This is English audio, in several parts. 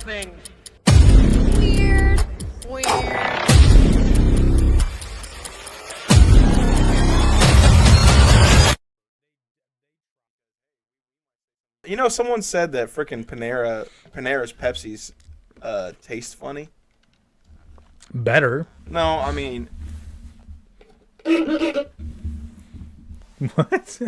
thing. Weird. You know, someone said that frickin' Panera's Pepsi's taste funny. Better. No, I mean, What?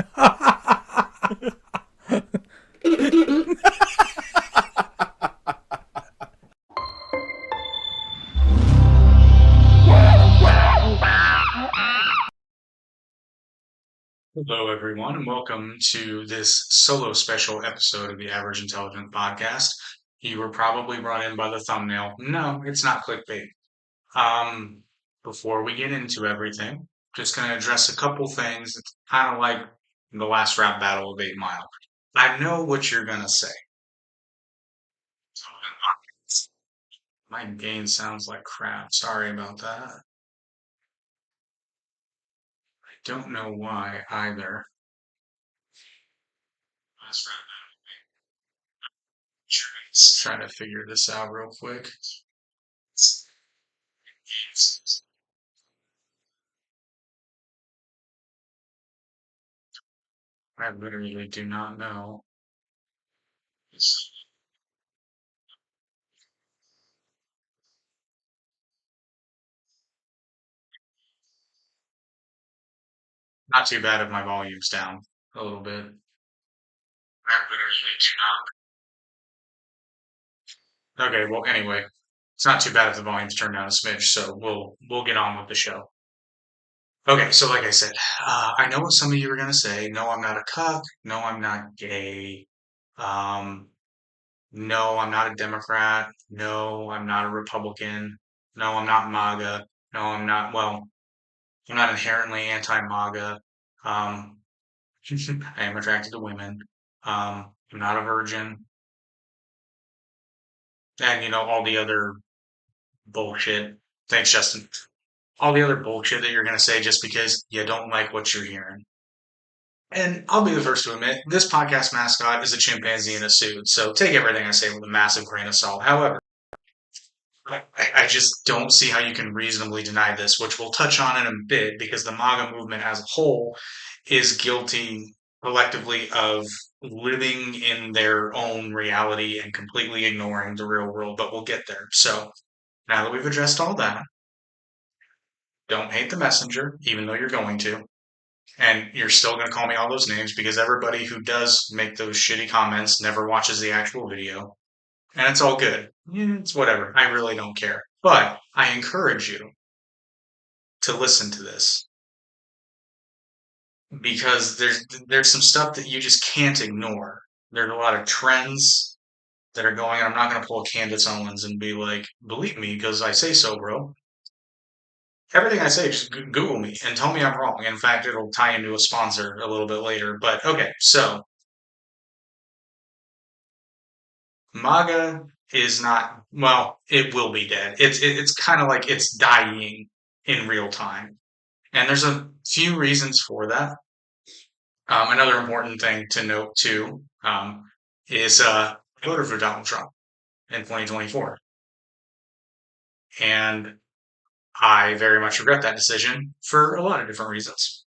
Hello, everyone, and welcome to this solo special episode of the Average Intelligent Podcast. You were probably brought in by the thumbnail. No, it's not clickbait. Um, Before we get into everything, just going to address a couple things. It's kind of like the last rap battle of 8 Mile. I know what you're going to say. My gain sounds like crap. Sorry about that. I don't know why either. Last rap battle. Let's try to figure this out real quick. I literally do not know. It's not too bad if my volume's down a little bit. I literally do not. Okay, well, anyway, it's not too bad if the volume's turned down a smidge, so we'll get on with the show. Okay, so like I said, I know what some of you are gonna say. No, I'm not a cuck. No, I'm not gay. Um, no, I'm not a Democrat. No, I'm not a Republican. No, I'm not MAGA. No, I'm not. Well, I'm not inherently anti-MAGA. Um, I am attracted to women. I'm not a virgin. And, all the other bullshit. Thanks, Justin. All the other bullshit that you're going to say just because you don't like what you're hearing. And I'll be the first to admit, this podcast mascot is a chimpanzee in a suit. So take everything I say with a massive grain of salt. However, I just don't see how you can reasonably deny this, which we'll touch on in a bit because the MAGA movement as a whole is guilty collectively of living in their own reality and completely ignoring the real world, but we'll get there. So now that we've addressed all that, don't hate the messenger, even though you're going to. And you're still going to call me all those names because everybody who does make those shitty comments never watches the actual video. And it's all good. It's whatever. I really don't care. But I encourage you to listen to this because there's some stuff that you just can't ignore. There's a lot of trends that are going on. I'm not going to pull Candace Owens and be like, believe me, because I say so, bro. Everything I say, just Google me and tell me I'm wrong. In fact, it'll tie into a sponsor a little bit later. But okay, so MAGA is not, well, it will be dead. It's kind of like it's dying in real time. And there's a few reasons for that. Another important thing to note too is I voted for Donald Trump in 2024. And I very much regret that decision for a lot of different reasons,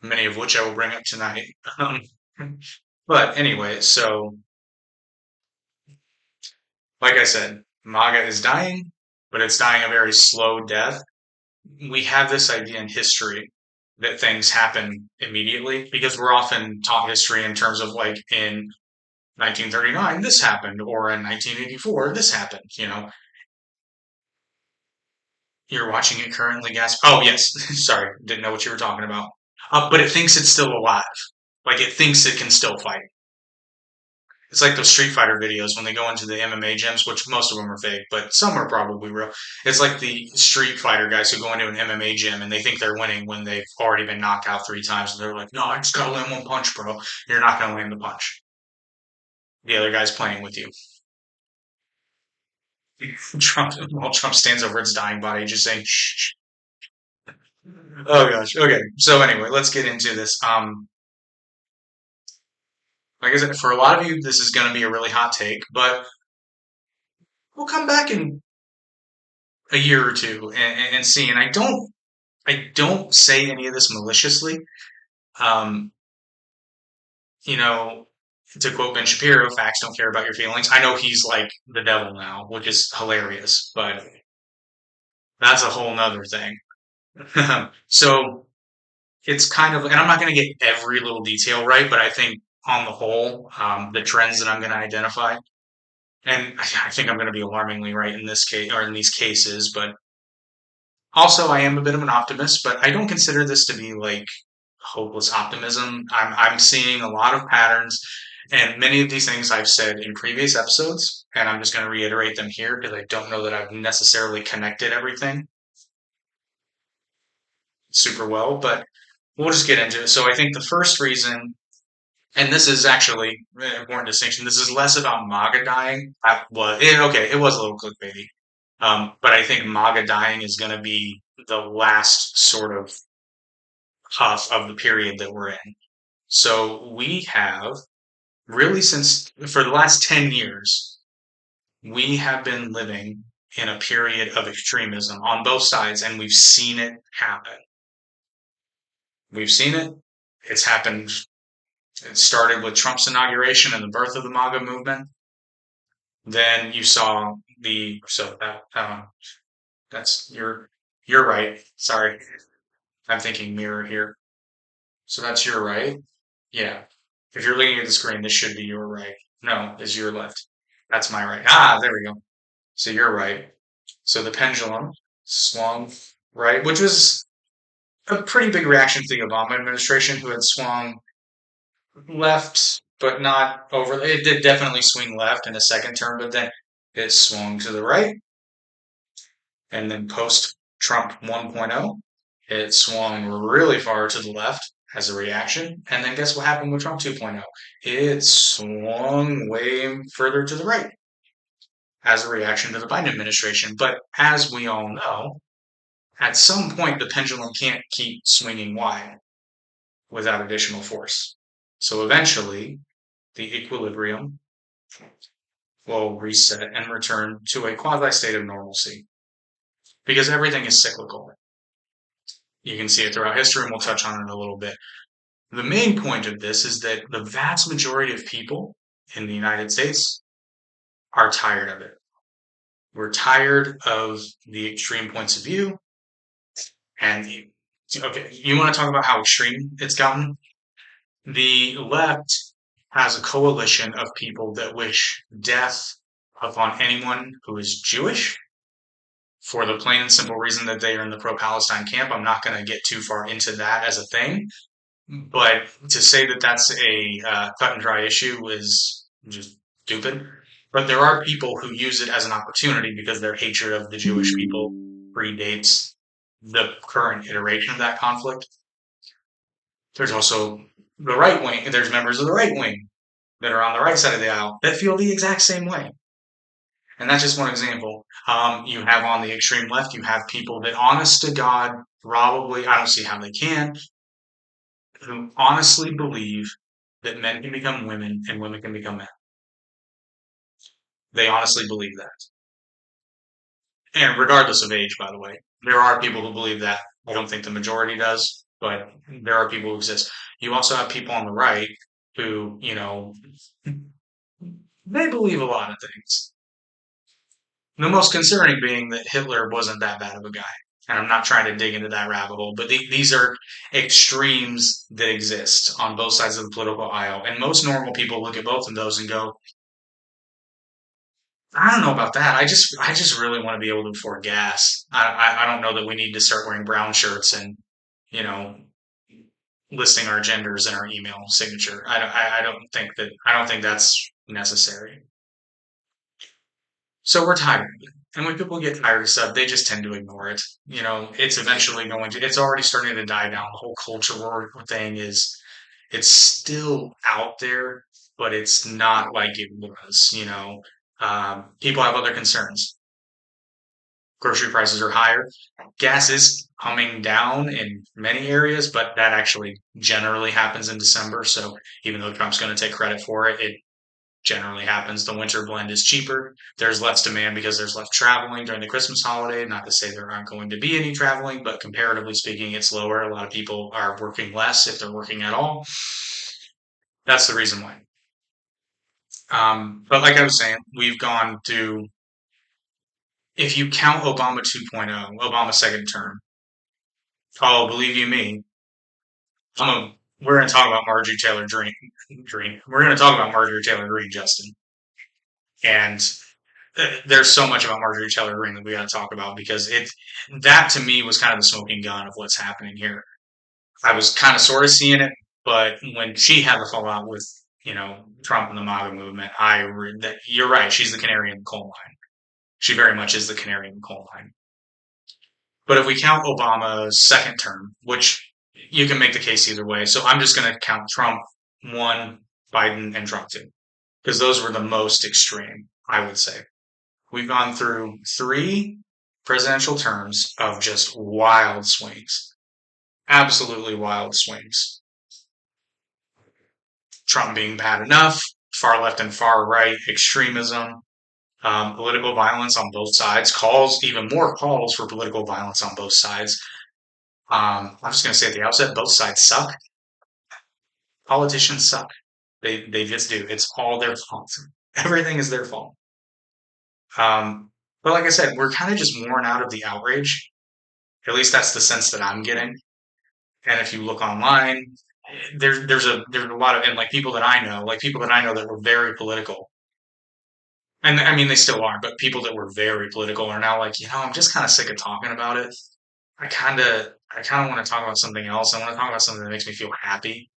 many of which I will bring up tonight. But anyway, so like I said, MAGA is dying, but it's dying a very slow death. We have this idea in history that things happen immediately because we're often taught history in terms of like in 1939 this happened or in 1984 this happened. You're watching it currently, gasp. Oh yes, sorry, didn't know what you were talking about. But it thinks it's still alive, like it thinks it can still fight. It's like those Street Fighter videos when they go into the MMA gyms, which most of them are fake, but some are probably real. It's like the Street Fighter guys who go into an MMA gym and they think they're winning when they've already been knocked out 3 times. And they're like, no, I just gotta land one punch, bro. You're not gonna land the punch. The other guy's playing with you. While Trump stands over its dying body, just saying, shh. Oh gosh. Okay. So anyway, let's get into this. Like I said, for a lot of you, this is going to be a really hot take, but we'll come back in a year or two and see. And I don't say any of this maliciously. Um, you know, to quote Ben Shapiro, facts don't care about your feelings. I know he's like the devil now, which is hilarious, but that's a whole nother thing. So it's kind of, and I'm not going to get every little detail right, but I think on the whole, the trends that I'm going to identify, and I think I'm going to be alarmingly right in this case or in these cases, but also I am a bit of an optimist, but I don't consider this to be like hopeless optimism. I'm seeing a lot of patterns, and many of these things I've said in previous episodes, and I'm just going to reiterate them here because I don't know that I've necessarily connected everything super well, but we'll just get into it. So I think the first reason, and this is actually an important distinction, this is less about MAGA dying. Okay, it was a little clickbaity. But I think MAGA dying is going to be the last sort of huff of the period that we're in. So we have really since for the last 10 years, we have been living in a period of extremism on both sides, and we've seen it happen. We've seen it. It's happened. It started with Trump's inauguration and the birth of the MAGA movement. Then you saw that's you're right. Sorry, I'm thinking mirror here. So that's your right. Yeah. If you're looking at the screen, this should be your right. No, is your left. That's my right. Ah, there we go. So you're right. So the pendulum swung right, which was a pretty big reaction to the Obama administration, who had swung left, but not over. It did definitely swing left in a second term, but then it swung to the right. And then post Trump 1.0, it swung really far to the left as a reaction. And then guess what happened with Trump 2.0? It swung way further to the right as a reaction to the Biden administration. But as we all know, at some point the pendulum can't keep swinging wide without additional force. So eventually the equilibrium will reset and return to a quasi state of normalcy because everything is cyclical. You can see it throughout history, and we'll touch on it a little bit. The main point of this is that the vast majority of people in the United States are tired of it. We're tired of the extreme points of view. And okay, you want to talk about how extreme it's gotten? The left has a coalition of people that wish death upon anyone who is Jewish for the plain and simple reason that they are in the pro-Palestine camp. I'm not going to get too far into that as a thing, but to say that that's a cut and dry issue is just stupid. But there are people who use it as an opportunity because their hatred of the Jewish people predates the current iteration of that conflict. There's also the right wing. There's members of the right wing that are on the right side of the aisle that feel the exact same way. And that's just one example. You have on the extreme left, you have people that, honest to God, probably, I don't see how they can, who honestly believe that men can become women and women can become men. They honestly believe that. And regardless of age, by the way, there are people who believe that. I don't think the majority does, but there are people who exist. You also have people on the right who, they believe a lot of things. The most concerning being that Hitler wasn't that bad of a guy. And I'm not trying to dig into that rabbit hole, but these are extremes that exist on both sides of the political aisle. And most normal people look at both of those and go, I don't know about that. I just really want to be able to afford gas. I don't know that we need to start wearing brown shirts and, you know, listing our genders in our email signature. I don't think that's necessary. So we're tired. And when people get tired of stuff, they just tend to ignore it. It's eventually it's already starting to die down. The whole culture war thing it's still out there, but it's not like it was. People have other concerns. Grocery prices are higher. Gas is coming down in many areas, but that actually generally happens in December. So even though Trump's going to take credit for it, generally happens. The winter blend is cheaper. There's less demand because there's less traveling during the Christmas holiday. Not to say there aren't going to be any traveling, but comparatively speaking, it's lower. A lot of people are working less if they're working at all. That's the reason why. But like I was saying, we've gone through, if you count Obama 2.0, Obama's second term, oh, believe you me, we're going to talk about Marjorie Taylor Greene. We're going to talk about Marjorie Taylor Greene, Justin. And there's so much about Marjorie Taylor Greene that we got to talk about because that to me was kind of the smoking gun of what's happening here. I was kind of sort of seeing it, but when she had the fallout with Trump and the MAGA movement, that you're right. She's the canary in the coal mine. She very much is the canary in the coal mine. But if we count Obama's second term, which you can make the case either way, so I'm just going to count Trump 1, Biden, and Trump 2, because those were the most extreme, I would say. We've gone through 3 presidential terms of just wild swings, absolutely wild swings. Trump being bad enough, far left and far right extremism, political violence on both sides, even more calls for political violence on both sides. I'm just going to say at the outset, both sides suck. Politicians suck. They just do. It's all their fault. Everything is their fault. But like I said, we're kind of just worn out of the outrage. At least that's the sense that I'm getting. And if you look online, there's a lot of, and like people that I know that were very political. And I mean, they still are, but people that were very political are now like, I'm just kind of sick of talking about it. I kind of want to talk about something else. I want to talk about something that makes me feel happy.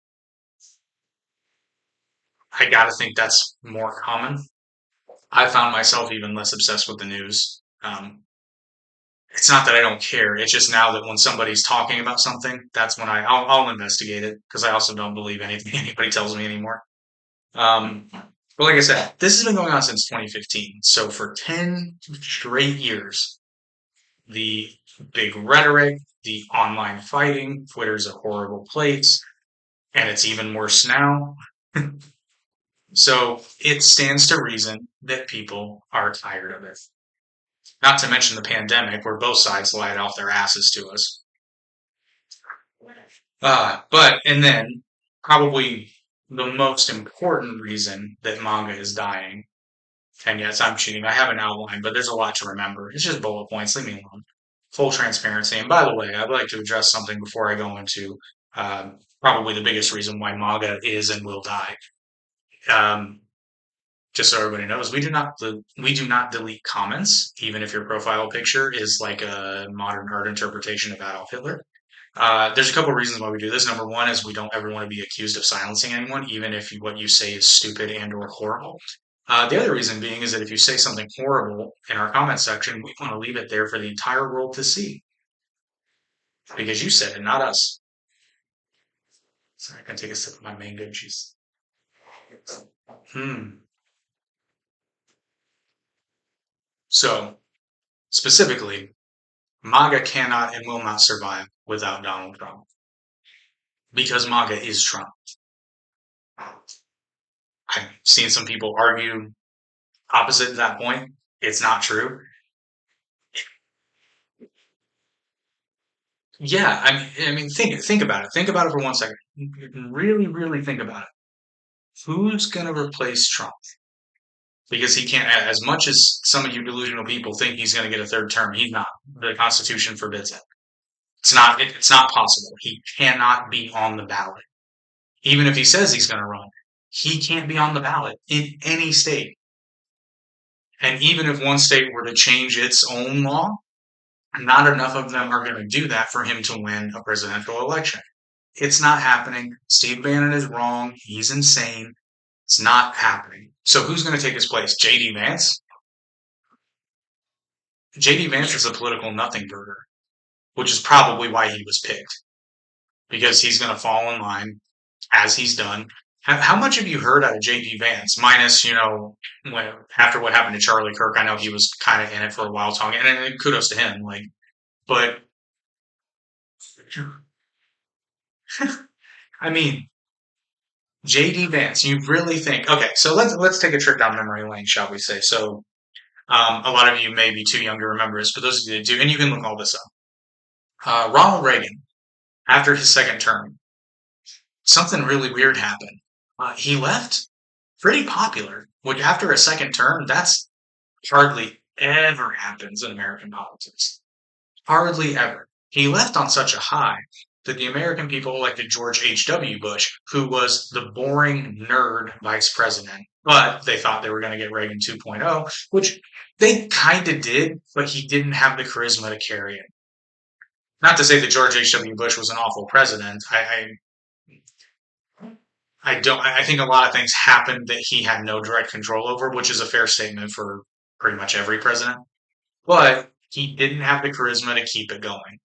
I got to think that's more common. I found myself even less obsessed with the news. It's not that I don't care. It's just now that when somebody's talking about something, that's when I'll investigate it because I also don't believe anything anybody tells me anymore. But like I said, this has been going on since 2015. So for 10 straight years, the big rhetoric, the online fighting, Twitter's a horrible place, and it's even worse now. So it stands to reason that people are tired of it. Not to mention the pandemic, where both sides lied off their asses to us. And then probably the most important reason that manga is dying. And yes, I'm cheating. I have an outline, but there's a lot to remember. It's just bullet points. Leave me alone. Full transparency. And by the way, I'd like to address something before I go into probably the biggest reason why MAGA is and will die. Just so everybody knows, we do not delete comments, even if your profile picture is like a modern art interpretation of Adolf Hitler. There's a couple of reasons why we do this. Number one is we don't ever want to be accused of silencing anyone, even if what you say is stupid and or horrible. The other reason being is that if you say something horrible in our comment section, we want to leave it there for the entire world to see. Because you said it, not us. Sorry, I can take a sip of my mango juice. So, specifically, MAGA cannot and will not survive without Donald Trump. Because MAGA is Trump. I've seen some people argue opposite that point. It's not true. Yeah, I mean, think about it. Think about it for 1 second. Really, really think about it. Who's going to replace Trump? Because he can't. As much as some of you delusional people think he's going to get a third term, he's not. The Constitution forbids it. It's not. It's not possible. He cannot be on the ballot. Even if he says he's going to run, he can't be on the ballot in any state. And even if one state were to change its own law, not enough of them are going to do that for him to win a presidential election. It's not happening. Steve Bannon is wrong. He's insane. It's not happening. So who's going to take his place? J.D. Vance? J.D. Vance is a political nothing burger, which is probably why he was picked. Because he's going to fall in line, as he's done. How much have you heard out of J.D. Vance? Minus, after what happened to Charlie Kirk, I know he was kind of in it for a while talking, and kudos to him. But I mean, JD Vance, you really think? Okay, so let's take a trip down memory lane, shall we say? So, a lot of you may be too young to remember this, but those of you that do, and you can look all this up. Ronald Reagan, after his second term, something really weird happened. He left pretty popular, which after a second term, that's hardly ever happens in American politics. Hardly ever. He left on such a high that the American people elected George H.W. Bush, who was the boring nerd vice president. But they thought they were going to get Reagan 2.0, which they kind of did, but he didn't have the charisma to carry it. Not to say that George H.W. Bush was an awful president. I don't. I think a lot of things happened that he had no direct control over, which is a fair statement for pretty much every president. But he didn't have the charisma to keep it going.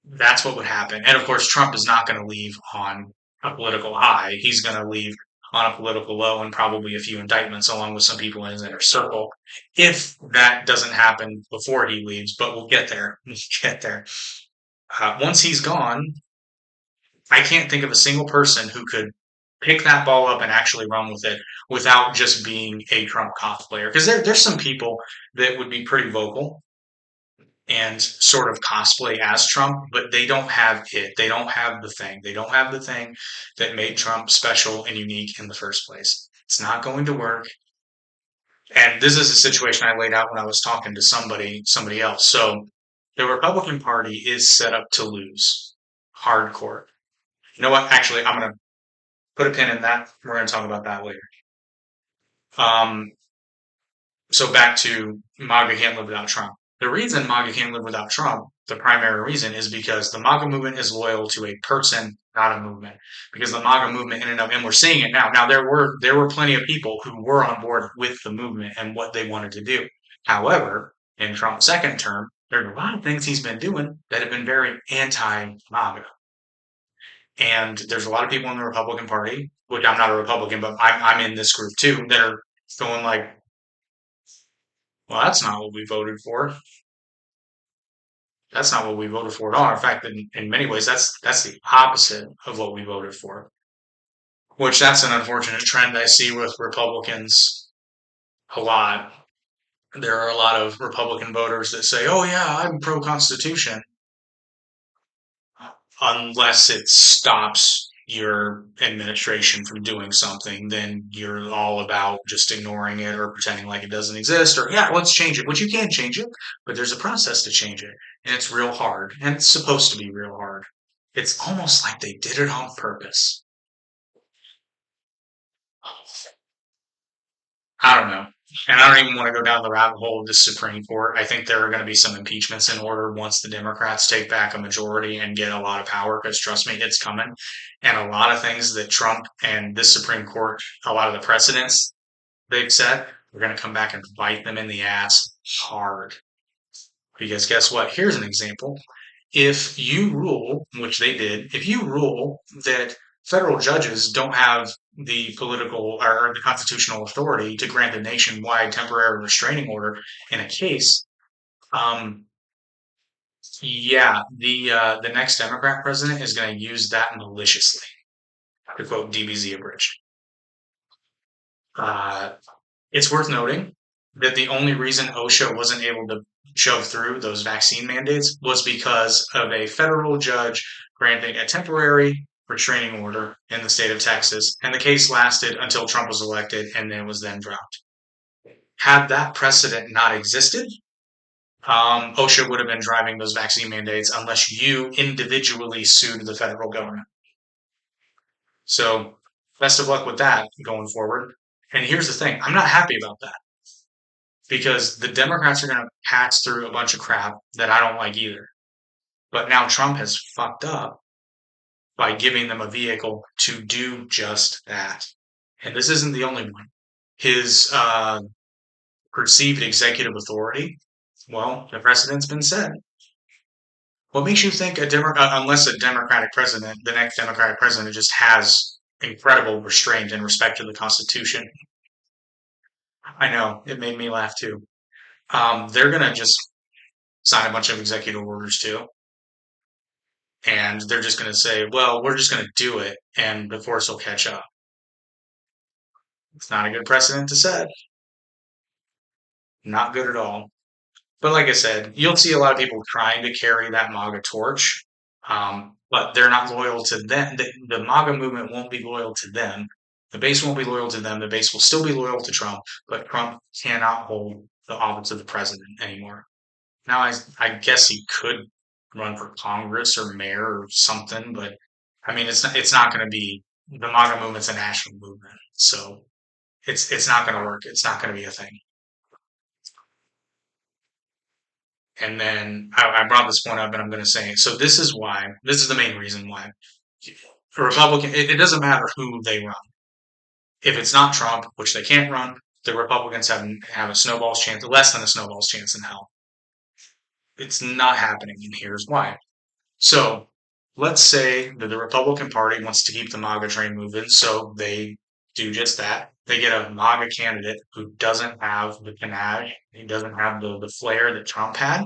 That's what would happen. And of course, Trump is not going to leave on a political high. He's going to leave on a political low and probably a few indictments along with some people in his inner circle. If that doesn't happen before he leaves, but we'll get there. We'll get there. Once he's gone, I can't think of a single person who could pick that ball up and actually run with it without just being a Trump cosplayer. Because there's some people that would be pretty vocal and sort of cosplay as Trump, but they don't have it. They don't have the thing. They don't have the thing that made Trump special and unique in the first place. It's not going to work. And this is a situation I laid out when I was talking to somebody else. So the Republican Party is set up to lose hardcore. You know what? Actually, I'm going to put a pin in that. We're going to talk about that later. Um, so back to MAGA can't live without Trump. The reason MAGA can't live without Trump, the primary reason, is because the MAGA movement is loyal to a person, not a movement. Because the MAGA movement in and of, and we're seeing it now. Now there were plenty of people who were on board with the movement and what they wanted to do. However, in Trump's second term, there are a lot of things he's been doing that have been very anti-MAGA. And there's a lot of people in the Republican Party, which I'm not a Republican, but I'm in this group too, that are going like, well, that's not what we voted for. That's not what we voted for at all. In fact, in many ways, that's the opposite of what we voted for. Which that's an unfortunate trend I see with Republicans a lot. There are a lot of Republican voters that say, "Oh yeah, I'm pro-Constitution," unless it stops your administration from doing something, then you're all about just ignoring it or pretending like it doesn't exist, or yeah, let's change it, which you can change it, but there's a process to change it, and it's real hard, and it's supposed to be real hard. It's almost like they did it on purpose. I don't know. And I don't even want to go down the rabbit hole of the Supreme Court. I think there are going to be some impeachments in order once the Democrats take back a majority and get a lot of power, because trust me, it's coming. And a lot of things that Trump and this Supreme Court, a lot of the precedents they've set, are going to come back and bite them in the ass hard. Because guess what? Here's an example. If you rule, which they did, if you rule that federal judges don't have the political or the constitutional authority to grant a nationwide temporary restraining order in a case, um, yeah, the next Democrat president is going to use that maliciously, to quote DBZ abridged. Uh, It's worth noting that the only reason OSHA wasn't able to shove through those vaccine mandates was because of a federal judge granting a temporary restraining order in the state of Texas, and the case lasted until Trump was elected and then was then dropped. Had that precedent not existed, OSHA would have been driving those vaccine mandates unless you individually sued the federal government. So, best of luck with that going forward. And here's the thing, I'm not happy about that, because the Democrats are going to pass through a bunch of crap that I don't like either. But now Trump has fucked up by giving them a vehicle to do just that. And this isn't the only one. His perceived executive authority, well, the precedent's been set. What makes you think unless a Democratic president, the next Democratic president just has incredible restraint and respect to the Constitution? I know, it made me laugh too. They're going to just sign a bunch of executive orders too. and they're just going to say, well, we're just going to do it and the force will catch up. It's not a good precedent to set. Not good at all. But like I said, you'll see a lot of people trying to carry that MAGA torch, but they're not loyal to them. The MAGA movement won't be loyal to them. The base won't be loyal to them. The base will still be loyal to Trump, but Trump cannot hold the office of the president anymore. Now, I guess he could run for Congress or mayor or something, but I mean, it's not going to be the MAGA movement's a national movement, so it's not going to work. It's not going to be a thing. And then I brought this point up, and I'm going to say it. So this is why. This is the main reason why a Republican. It doesn't matter who they run. If it's not Trump, which they can't run, the Republicans have a snowball's chance, less than a snowball's chance in hell. It's not happening, and here's why. So let's say that the Republican Party wants to keep the MAGA train moving, so they do just that. They get a MAGA candidate who doesn't have the panache, he doesn't have the flair that Trump had.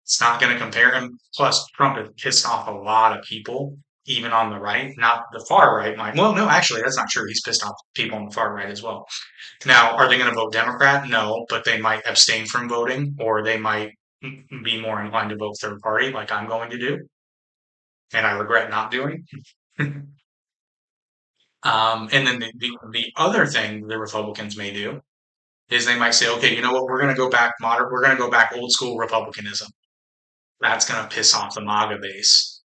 It's not going to compare him. Plus, Trump has pissed off a lot of people, even on the right. Not the far right. Well, no, actually, that's not true. He's pissed off people on the far right as well. Now, are they going to vote Democrat? No, but they might abstain from voting, or they might be more inclined to vote third party, like I'm going to do, and I regret not doing. And then the other thing the Republicans may do is they might say, okay, you know what? We're going to go back modern. We're going to go back old school Republicanism. That's going to piss off the MAGA base.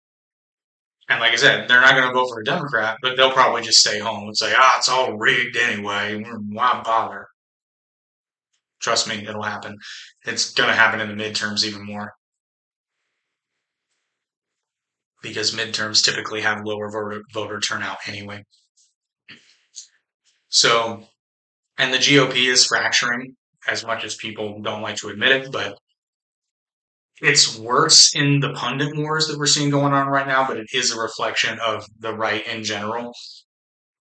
And like I said, they're not going to vote for a Democrat, but they'll probably just stay home and say, it's all rigged anyway. Why bother? Trust me, it'll happen. It's going to happen in the midterms even more because midterms typically have lower voter turnout anyway. So, and the GOP is fracturing as much as people don't like to admit it, but it's worse in the pundit wars that we're seeing going on right now, but it is a reflection of the right in general.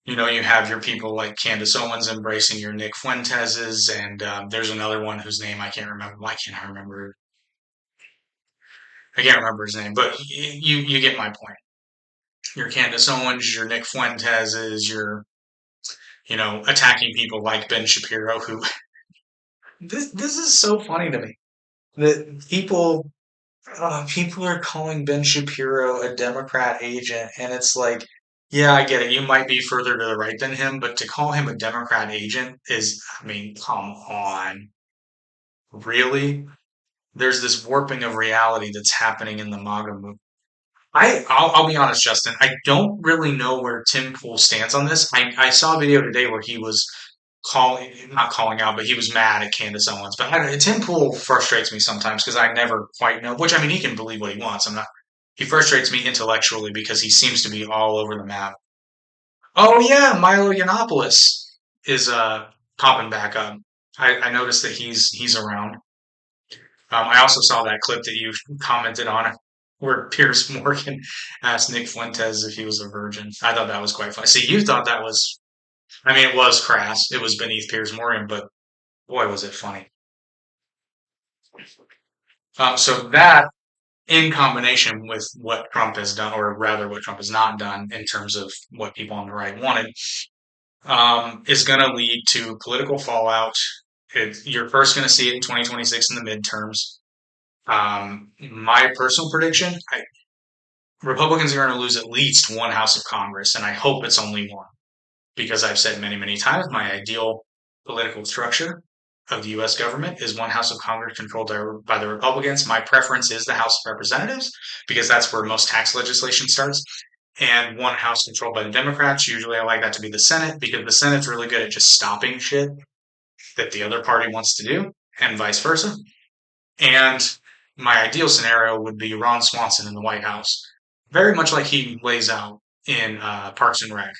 You know, you have your people like Candace Owens embracing your Nick Fuenteses, and there's another one whose name I can't remember. Why can't I remember? I can't remember his name, but you get my point. Your Candace Owens, your Nick Fuenteses, your attacking people like Ben Shapiro, who this is so funny to me that people are calling Ben Shapiro a Democrat agent, and it's like, yeah, I get it. You might be further to the right than him, but to call him a Democrat agent is, I mean, come on. Really? There's this warping of reality that's happening in the MAGA movement. I'll be honest, Justin. I don't really know where Tim Pool stands on this. I saw a video today where he was not calling out, but he was mad at Candace Owens. But Tim Pool frustrates me sometimes because I never quite know. Which I mean, he can believe what he wants. I'm not. He frustrates me intellectually because he seems to be all over the map. Oh yeah, Milo Yiannopoulos is popping back up. I noticed that he's around. I also saw that clip that you commented on where Piers Morgan asked Nick Fuentes if he was a virgin. I thought that was quite funny. See, you thought that was, I mean, it was crass. It was beneath Piers Morgan, but boy, was it funny. So that, in combination with what Trump has done, or rather what Trump has not done in terms of what people on the right wanted, is going to lead to political fallout. You're first going to see it in 2026 in the midterms. My personal prediction, Republicans are going to lose at least one House of Congress, and I hope it's only one, because I've said many, many times my ideal political structure of the U.S. government is one House of Congress controlled by the Republicans. My preference is the House of Representatives because that's where most tax legislation starts, and one House controlled by the Democrats. Usually I like that to be the Senate because the Senate's really good at just stopping shit that the other party wants to do, and vice versa. And my ideal scenario would be Ron Swanson in the White House, very much like he lays out in Parks and Rec.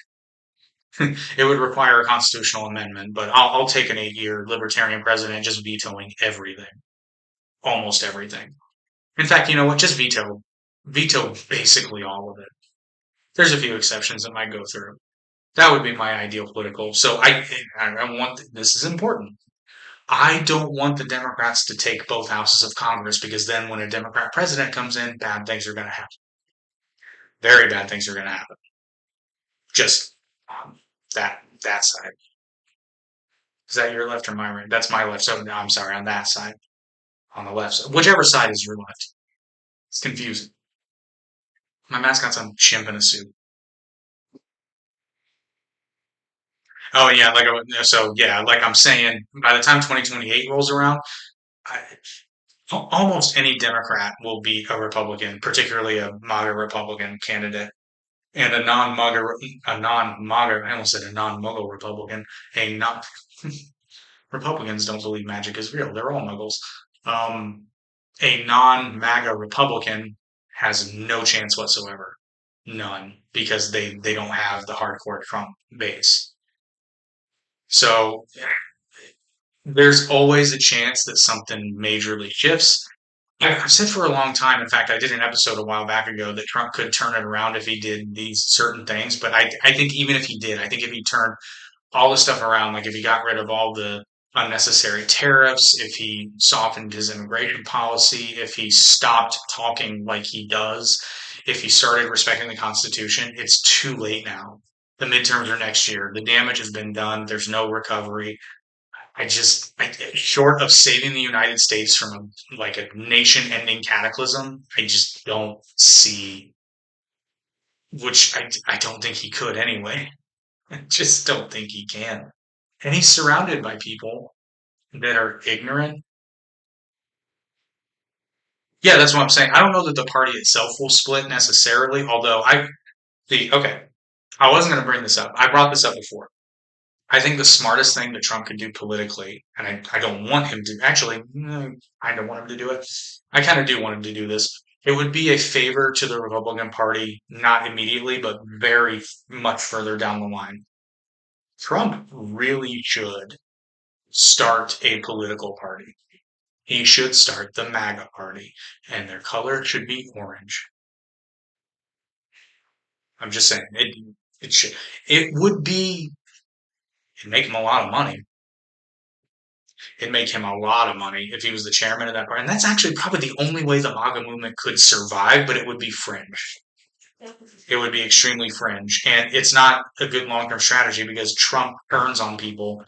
It would require a constitutional amendment, but I'll take an 8-year libertarian president just vetoing everything, almost everything. In fact, you know what? Just veto basically all of it. There's a few exceptions that might go through. That would be my ideal political. So I want, this is important. I don't want the Democrats to take both houses of Congress because then when a Democrat president comes in, bad things are going to happen. Very bad things are going to happen. Just that side. Is that your left or my right? That's my left. So no, I'm sorry, on that side, on the left side, whichever side is your left. It's confusing. My mascot's a chimp in a suit. Oh yeah, so yeah, like I'm saying, by the time 2028 rolls around, I, almost any Democrat will be a Republican, particularly a MAGA Republican candidate, and a non-MAGA. I almost said a non-Muggle Republican. A not Republicans don't believe magic is real. They're all Muggles. Um, a non-MAGA Republican has no chance whatsoever. None, because they don't have the hardcore Trump base. So there's always a chance that something majorly shifts. I've said for a long time, in fact, I did an episode a while back ago that Trump could turn it around if he did these certain things. But I think even if he did, I think if he turned all the stuff around, like if he got rid of all the unnecessary tariffs, if he softened his immigration policy, if he stopped talking like he does, if he started respecting the Constitution, it's too late now. The midterms are next year. The damage has been done. There's no recovery. Short of saving the United States from a nation-ending cataclysm, I just don't see, which I don't think he could anyway. I just don't think he can. And he's surrounded by people that are ignorant. Yeah, that's what I'm saying. I don't know that the party itself will split necessarily, although okay, I wasn't going to bring this up. I brought this up before. I think the smartest thing that Trump could do politically, and I don't want him to actually, I don't want him to do it. I kind of do want him to do this. It would be a favor to the Republican Party, not immediately, but very much further down the line. Trump really should start a political party. He should start the MAGA party, and their color should be orange. I'm just saying, it should. It would be, it'd make him a lot of money. It'd make him a lot of money if he was the chairman of that party. And that's actually probably the only way the MAGA movement could survive, but it would be fringe. It would be extremely fringe. And it's not a good long term strategy because Trump turns on people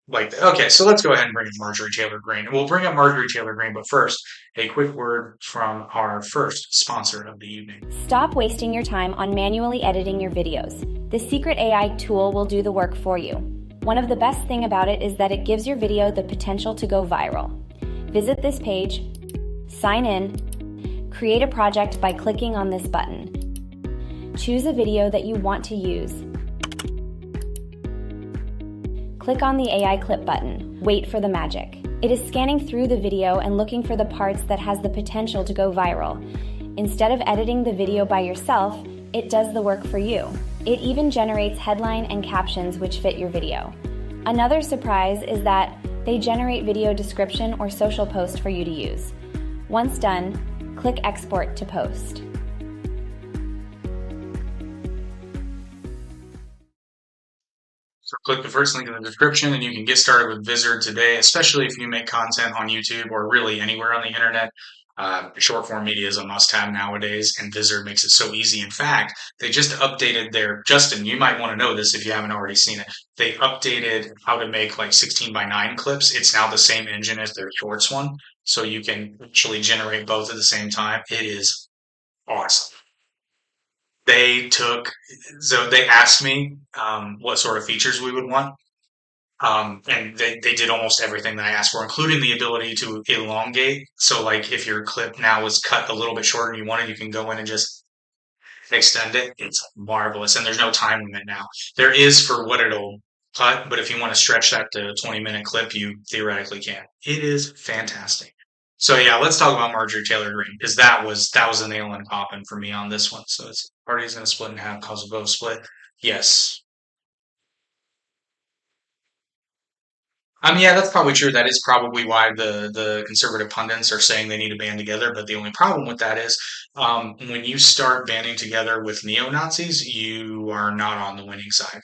like that. Okay, so let's go ahead and bring up Marjorie Taylor Greene. We'll bring up Marjorie Taylor Greene, but first, a quick word from our first sponsor of the evening. Stop wasting your time on manually editing your videos. The secret AI tool will do the work for you. One of the best things about it is that it gives your video the potential to go viral. Visit this page, sign in, create a project by clicking on this button. Choose a video that you want to use. Click on the AI clip button. Wait for the magic. It is scanning through the video and looking for the parts that has the potential to go viral. Instead of editing the video by yourself, it does the work for you. It even generates headline and captions which fit your video. Another surprise is that they generate video description or social post for you to use. Once done, click Export to Post. So click the first link in the description and you can get started with Vizard today, especially if you make content on YouTube or really anywhere on the internet. Short form media is a must have nowadays, and Vizard makes it so easy. In fact, they just updated Justin, you might want to know this if you haven't already seen it. They updated how to make like 16:9 clips. It's now the same engine as their shorts one. So you can actually generate both at the same time. It is awesome. So they asked me what sort of features we would want. And they did almost everything that I asked for, including the ability to elongate. So like if your clip now is cut a little bit shorter and you want it, you can go in and just extend it. It's marvelous. And there's no time limit now. There is for what it'll cut, but if you want to stretch that to a 20-minute clip, you theoretically can. It is fantastic. So yeah, let's talk about Marjorie Taylor Greene because that was a nail in the coffin for me on this one. So it's party's going to split in half, cause a vote split. Yes. I mean, yeah, that's probably true. That is probably why the conservative pundits are saying they need to band together. But the only problem with that is when you start banding together with neo Nazis, you are not on the winning side.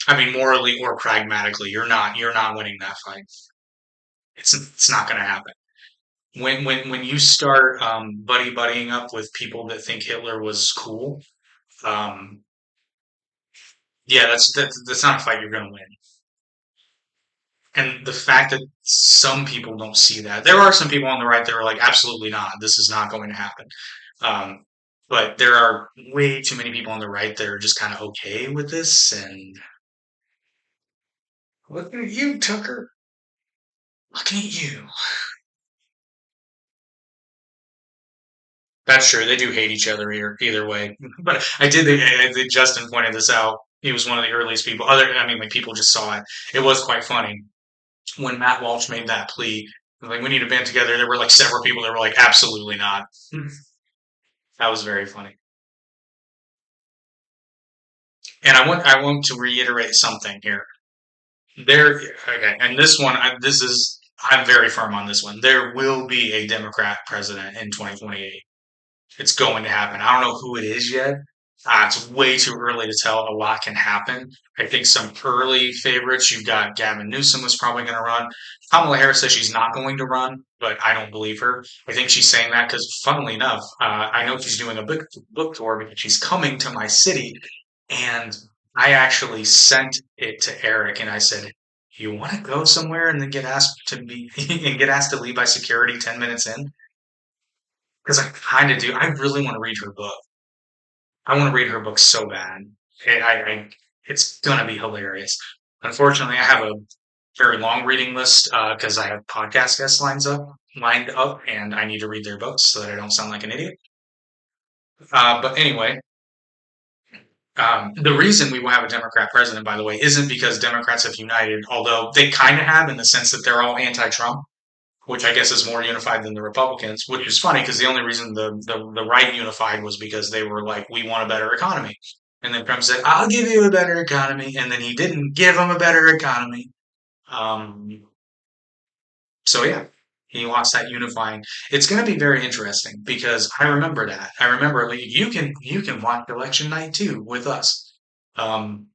I mean, morally or pragmatically, you're not winning that fight. It's not going to happen. when you start buddying up with people that think Hitler was cool, um, yeah, that's not a fight you're going to win. And the fact that some people don't see that, there are some people on the right that are like, absolutely not, this is not going to happen. Um, but there are way too many people on the right that are just kind of okay with this. And look at you, Tucker. Looking at you. That's true. They do hate each other either way. But I did. Justin pointed this out. He was one of the earliest people. I mean, like people just saw it. It was quite funny when Matt Walsh made that plea. Like we need to band together. There were like several people that were like, absolutely not. That was very funny. And I want to reiterate something here. There, okay, and this one, I'm very firm on this one. There will be a Democrat president in 2028. It's going to happen. I don't know who it is yet. It's way too early to tell. A lot can happen. I think some early favorites. You've got Gavin Newsom was probably going to run. Kamala Harris says she's not going to run, but I don't believe her. I think she's saying that because, funnily enough, I know she's doing a book tour because she's coming to my city, and I actually sent it to Eric, and I said, "You want to go somewhere and then get asked to be and get asked to leave by security 10 minutes in?" Because I kind of do. I really want to read her book. I want to read her book so bad. It's gonna be hilarious. Unfortunately, I have a very long reading list because I have podcast guests lined up, and I need to read their books so that I don't sound like an idiot. But anyway, the reason we will have a Democrat president, by the way, isn't because Democrats have united, although they kind of have in the sense that they're all anti-Trump, which I guess is more unified than the Republicans, which is funny because the only reason the right unified was because they were like, we want a better economy. And then Trump said, I'll give you a better economy. And then he didn't give them a better economy. Um, so yeah, he lost that unifying. It's going to be very interesting because I remember that. I remember like, you can watch election night too with us. Um,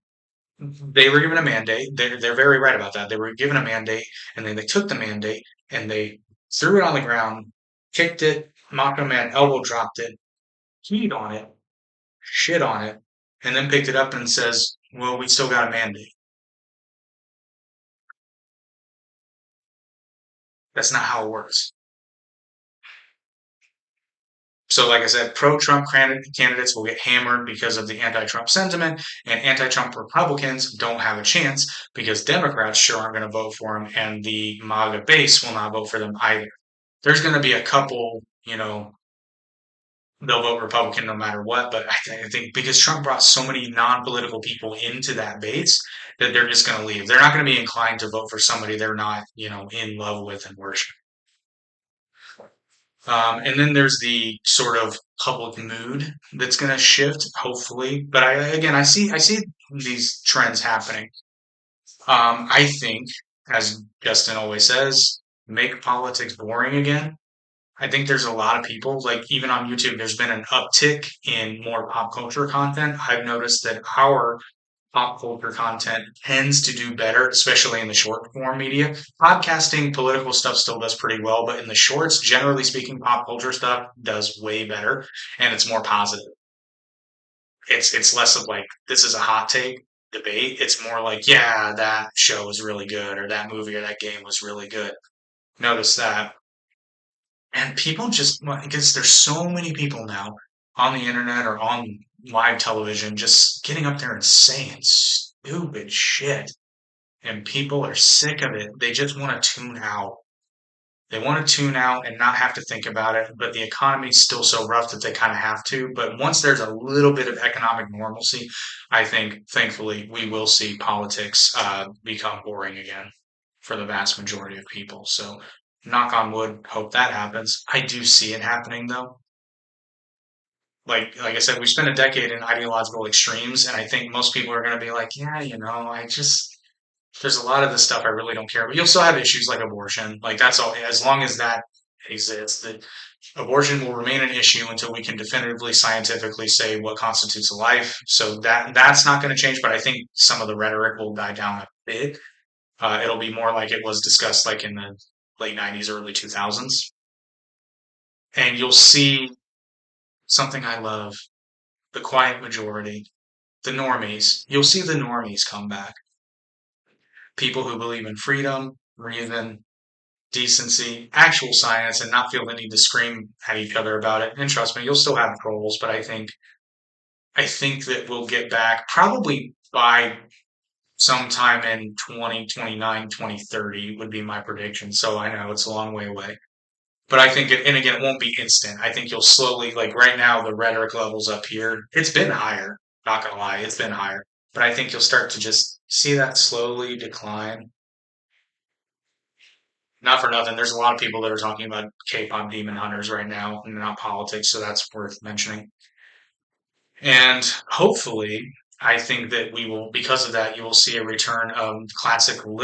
they were given a mandate. They're very right about that. They were given a mandate, and then they took the mandate and they threw it on the ground, kicked it, Macho Man elbow dropped it, peed on it, shit on it, and then picked it up and says, "Well, we still got a mandate." That's not how it works. So, like I said, pro-Trump candidates will get hammered because of the anti-Trump sentiment, and anti-Trump Republicans don't have a chance because Democrats sure aren't going to vote for them, and the MAGA base will not vote for them either. There's going to be a couple, they'll vote Republican no matter what. But I think because Trump brought so many non-political people into that base that they're just going to leave. They're not going to be inclined to vote for somebody they're not, in love with and worship. And then there's the sort of public mood that's going to shift, hopefully. But I see these trends happening. I think, as Justin always says, make politics boring again. I think there's a lot of people, like even on YouTube, there's been an uptick in more pop culture content. I've noticed that our pop culture content tends to do better, especially in the short form media. Podcasting, political stuff still does pretty well, but in the shorts, generally speaking, pop culture stuff does way better and it's more positive. It's less of like, this is a hot take debate. It's more like, yeah, that show was really good or that movie or that game was really good. Notice that. And people just, well, because there's so many people now on the internet or on live television just getting up there and saying stupid shit. And people are sick of it. They just want to tune out. They want to tune out and not have to think about it. But the economy's still so rough that they kind of have to. But once there's a little bit of economic normalcy, I think, thankfully, we will see politics become boring again for the vast majority of people. So, knock on wood, hope that happens. I do see it happening though. Like I said, we spent a decade in ideological extremes, and I think most people are going to be like, yeah, I just there's a lot of this stuff I really don't care. But you'll still have issues like abortion. Like that's all. As long as that exists, that abortion will remain an issue until we can definitively scientifically say what constitutes a life. So that's not going to change. But I think some of the rhetoric will die down a bit. It'll be more like it was discussed like in the late '90s, early 2000s. And you'll see something I love, the quiet majority, the normies. You'll see the normies come back. People who believe in freedom, reason, decency, actual science, and not feel the need to scream at each other about it. And trust me, you'll still have trolls, but I think that we'll get back probably by sometime in 2029, 2030 would be my prediction. So I know it's a long way away. But I think, and again, it won't be instant. I think you'll slowly, like right now, the rhetoric level's up here. It's been higher, not gonna lie, it's been higher. But I think you'll start to just see that slowly decline. Not for nothing, there's a lot of people that are talking about K-pop demon hunters right now, and not politics, so that's worth mentioning. And hopefully, I think that we will, because of that, you will see a return of classical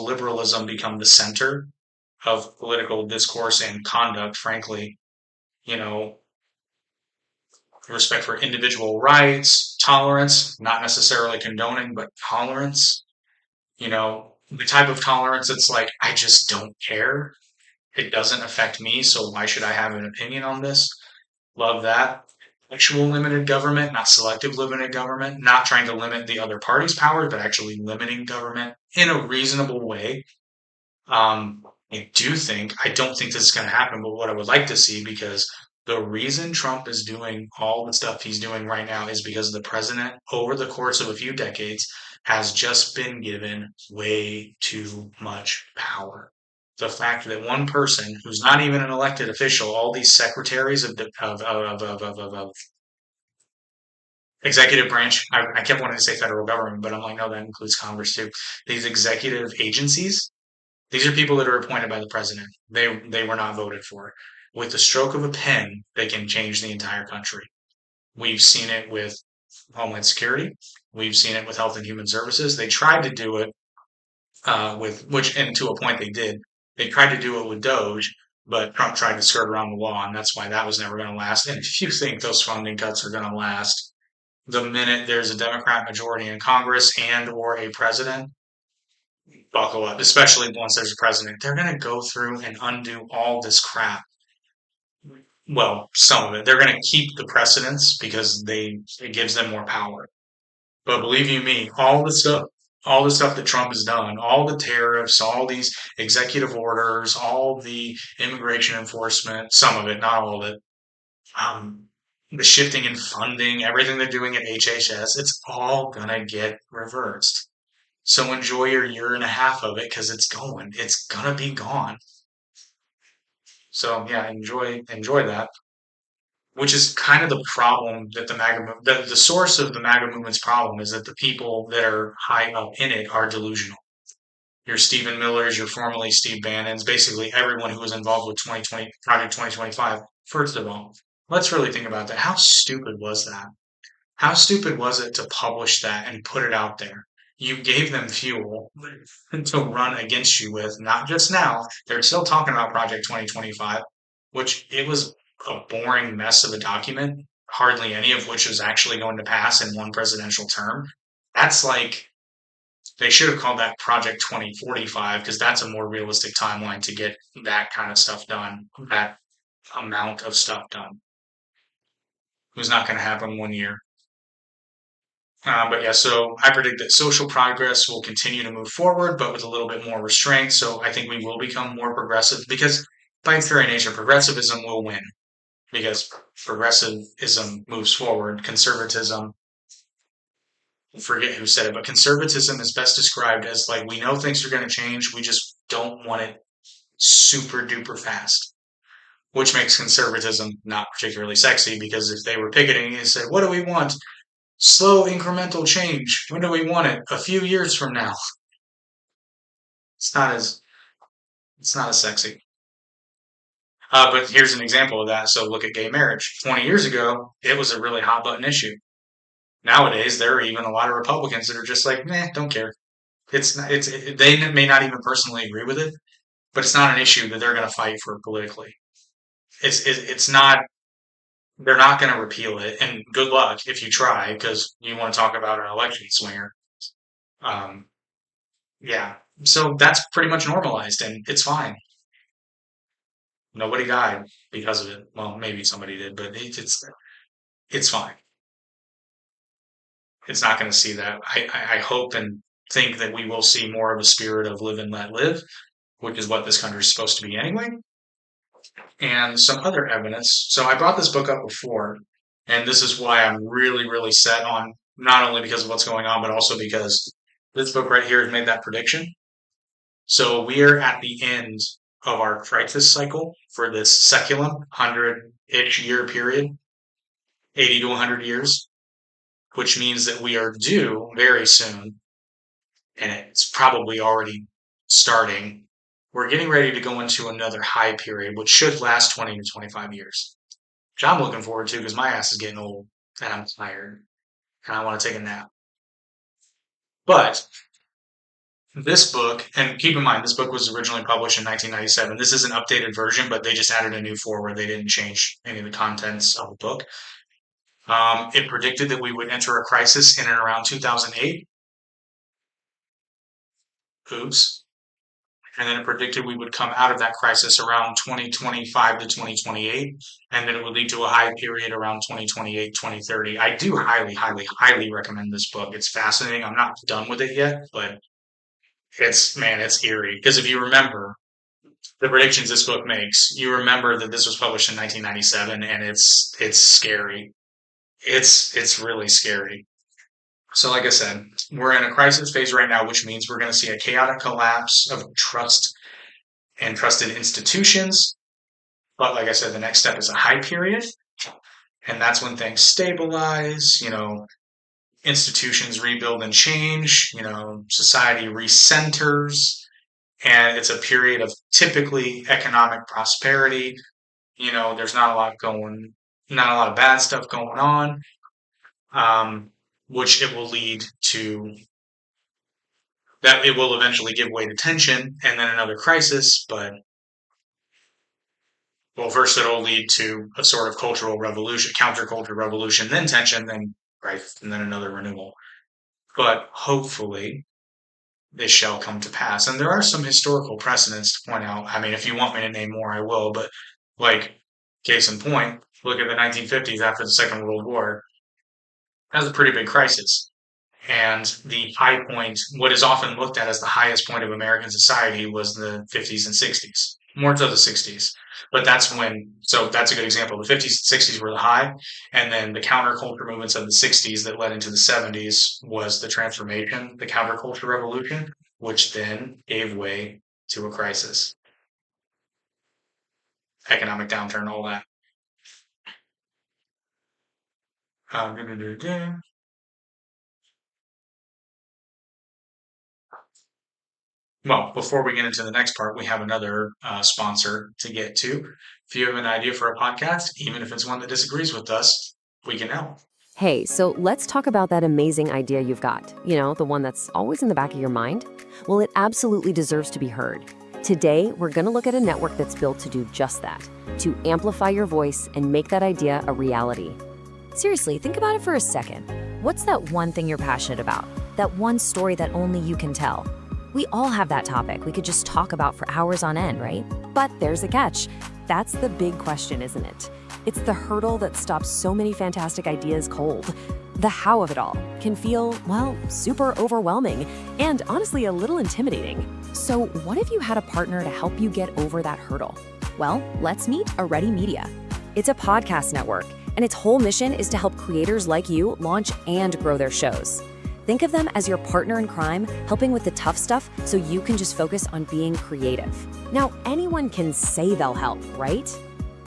liberalism become the center of political discourse and conduct, frankly. You know, respect for individual rights, tolerance, not necessarily condoning, but tolerance. The type of tolerance that's like, I just don't care. It doesn't affect me, so why should I have an opinion on this? Love that. Actual limited government, not selective limited government, not trying to limit the other party's powers, but actually limiting government in a reasonable way. Um, I don't think this is going to happen, but what I would like to see, because the reason Trump is doing all the stuff he's doing right now is because the president, over the course of a few decades, has just been given way too much power. The fact that one person who's not even an elected official, all these secretaries of executive branch, I kept wanting to say federal government, but I'm like, no, that includes Congress too. These executive agencies, these are people that are appointed by the president. They were not voted for. With the stroke of a pen, they can change the entire country. We've seen it with Homeland Security. We've seen it with Health and Human Services. They tried to do it with which, and to a point, they did. They tried to do it with Doge, but Trump tried to skirt around the law, and that's why that was never going to last. And if you think those funding cuts are going to last, the minute there's a Democrat majority in Congress and or a president, buckle up, especially once there's a president. They're going to go through and undo all this crap. Well, some of it. They're going to keep the precedents because it gives them more power. But believe you me, all the stuff that Trump has done, all the tariffs, all these executive orders, all the immigration enforcement, some of it, not all of it, the shifting in funding, everything they're doing at HHS, it's all gonna get reversed. So enjoy your year and a half of it because it's going. It's gonna be gone. So yeah, enjoy that. Which is kind of the problem that the source of the MAGA movement's problem is that the people that are high up in it are delusional. Your Stephen Millers, your formerly Steve Bannons, basically everyone who was involved with 2020 Project 2025. First of all, let's really think about that. How stupid was that? How stupid was it to publish that and put it out there? You gave them fuel to run against you with, not just now. They're still talking about Project 2025, which it was a boring mess of a document, hardly any of which was actually going to pass in one presidential term. That's like, they should have called that Project 2045 because that's a more realistic timeline to get that kind of stuff done, that amount of stuff done. It was not going to happen 1 year. But yeah, so I predict that social progress will continue to move forward, but with a little bit more restraint. So I think we will become more progressive because, by its very nature, progressivism will win because progressivism moves forward. Conservatism, I forget who said it, but conservatism is best described as like, we know things are going to change, we just don't want it super duper fast, which makes conservatism not particularly sexy because if they were picketing and said, what do we want? Slow incremental change. When do we want it? A few years from now. It's not as it's not as sexy. But here's an example of that. So look at gay marriage. 20 years ago, it was a really hot button issue. Nowadays, there are even a lot of Republicans that are just like, meh, don't care. It's not, they may not even personally agree with it, but it's not an issue that they're going to fight for politically. It's not. They're not going to repeal it, and good luck if you try, because you want to talk about an election swinger. Um, Yeah. So that's pretty much normalized and it's fine. Nobody died because of it. Well, maybe somebody did, but it's fine. It's not going to see that. I hope and think that we will see more of a spirit of live and let live, which is what this country is supposed to be anyway, and some other evidence. So I brought this book up before, and this is why I'm really, really set on, not only because of what's going on, but also because this book right here has made that prediction. So we are at the end of our crisis cycle for this seculum, 100-ish year period, 80 to 100 years, which means that we are due very soon, and it's probably already starting. We're getting ready to go into another high period, which should last 20 to 25 years, which I'm looking forward to because my ass is getting old and I'm tired and I want to take a nap. But this book, and keep in mind, this book was originally published in 1997. This is an updated version, but they just added a new foreword. They didn't change any of the contents of the book. It predicted that we would enter a crisis in and around 2008. Oops. And then it predicted we would come out of that crisis around 2025 to 2028, and then it would lead to a high period around 2028, 2030. I do highly, highly, highly recommend this book. It's fascinating. I'm not done with it yet, but it's eerie. Because if you remember the predictions this book makes, you remember that this was published in 1997, and it's scary. It's really scary. So like I said, we're in a crisis phase right now, which means we're going to see a chaotic collapse of trust and trusted institutions. But like I said, the next step is a high period. And that's when things stabilize, institutions rebuild and change, society recenters. And it's a period of typically economic prosperity. There's not a lot of bad stuff going on. Which it will lead to that it will eventually give way to tension and then another crisis. But, well, first it'll lead to a sort of cultural revolution, counterculture revolution, then tension, then crisis, and then another renewal. But hopefully this shall come to pass. And there are some historical precedents to point out. I mean, if you want me to name more, I will. But, like, case in point, look at the 1950s after the Second World War. That was a pretty big crisis. And the high point, what is often looked at as the highest point of American society, was the 50s and 60s, more so the 60s. But that's a good example. The 50s and 60s were the high, and then the counterculture movements of the 60s that led into the 70s was the transformation, the counterculture revolution, which then gave way to a crisis. Economic downturn, all that. Well, before we get into the next part, we have another sponsor to get to. If you have an idea for a podcast, even if it's one that disagrees with us, we can help. Hey, so let's talk about that amazing idea you've got. The one that's always in the back of your mind. Well, it absolutely deserves to be heard. Today, we're going to look at a network that's built to do just that, to amplify your voice and make that idea a reality. Seriously, think about it for a second. What's that one thing you're passionate about? That one story that only you can tell? We all have that topic we could just talk about for hours on end, right? But there's a catch. That's the big question, isn't it? It's the hurdle that stops so many fantastic ideas cold. The how of it all can feel, super overwhelming and honestly a little intimidating. So what if you had a partner to help you get over that hurdle? Well, let's meet Already Media. It's a podcast network, and its whole mission is to help creators like you launch and grow their shows. Think of them as your partner in crime, helping with the tough stuff so you can just focus on being creative. Now, anyone can say they'll help, right?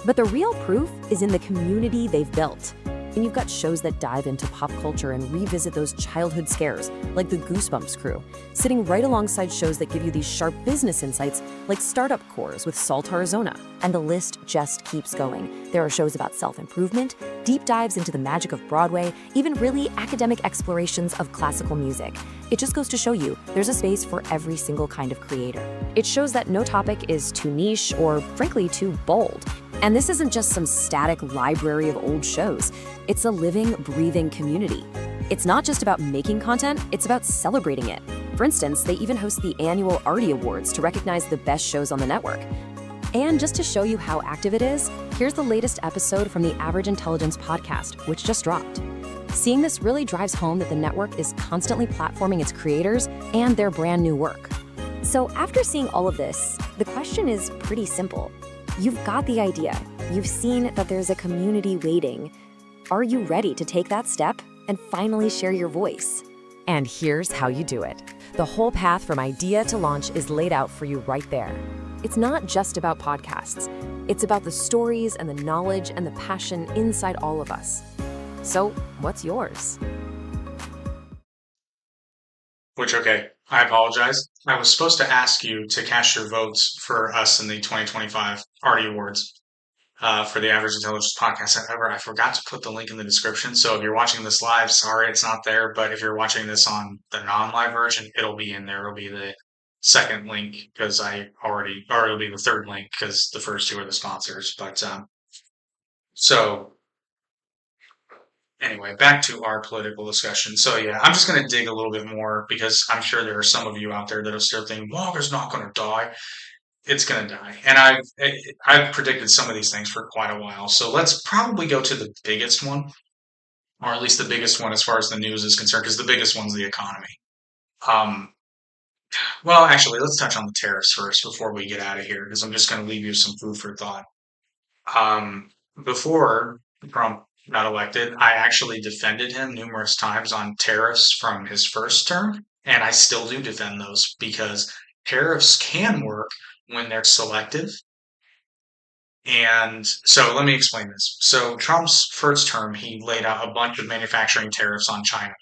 But the real proof is in the community they've built. And you've got shows that dive into pop culture and revisit those childhood scares, like the Goosebumps crew, sitting right alongside shows that give you these sharp business insights, like Startup Cores with Salt, Arizona. And the list just keeps going. There are shows about self-improvement, deep dives into the magic of Broadway, even really academic explorations of classical music. It just goes to show you there's a space for every single kind of creator. It shows that no topic is too niche or, frankly, too bold. And this isn't just some static library of old shows. It's a living, breathing community. It's not just about making content, it's about celebrating it. For instance, they even host the annual Artie Awards to recognize the best shows on the network. And just to show you how active it is, here's the latest episode from the Average Intelligence podcast, which just dropped. Seeing this really drives home that the network is constantly platforming its creators and their brand new work. So after seeing all of this, the question is pretty simple. You've got the idea. You've seen that there's a community waiting. Are you ready to take that step and finally share your voice? And here's how you do it. The whole path from idea to launch is laid out for you right there. It's not just about podcasts. It's about the stories and the knowledge and the passion inside all of us. So, what's yours? Okay, I apologize. I was supposed to ask you to cast your votes for us in the 2025 Artie Awards for the Average Intelligence Podcast. However, I forgot to put the link in the description. So if you're watching this live, sorry it's not there. But if you're watching this on the non-live version, it'll be in there. It'll be the second link because or it'll be the third link because the first two are the sponsors. But so anyway, back to our political discussion. So yeah, I'm just going to dig a little bit more because I'm sure there are some of you out there that are still thinking, MAGA's not going to die. It's going to die. And I've predicted some of these things for quite a while. So let's probably go to the biggest one, or at least the biggest one as far as the news is concerned, because the biggest one's the economy. Well, actually, let's touch on the tariffs first before we get out of here, because I'm just going to leave you some food for thought. Before Trump got elected, I actually defended him numerous times on tariffs from his first term, and I still do defend those because tariffs can work when they're selective. And so let me explain this. So Trump's first term, he laid out a bunch of manufacturing tariffs on China.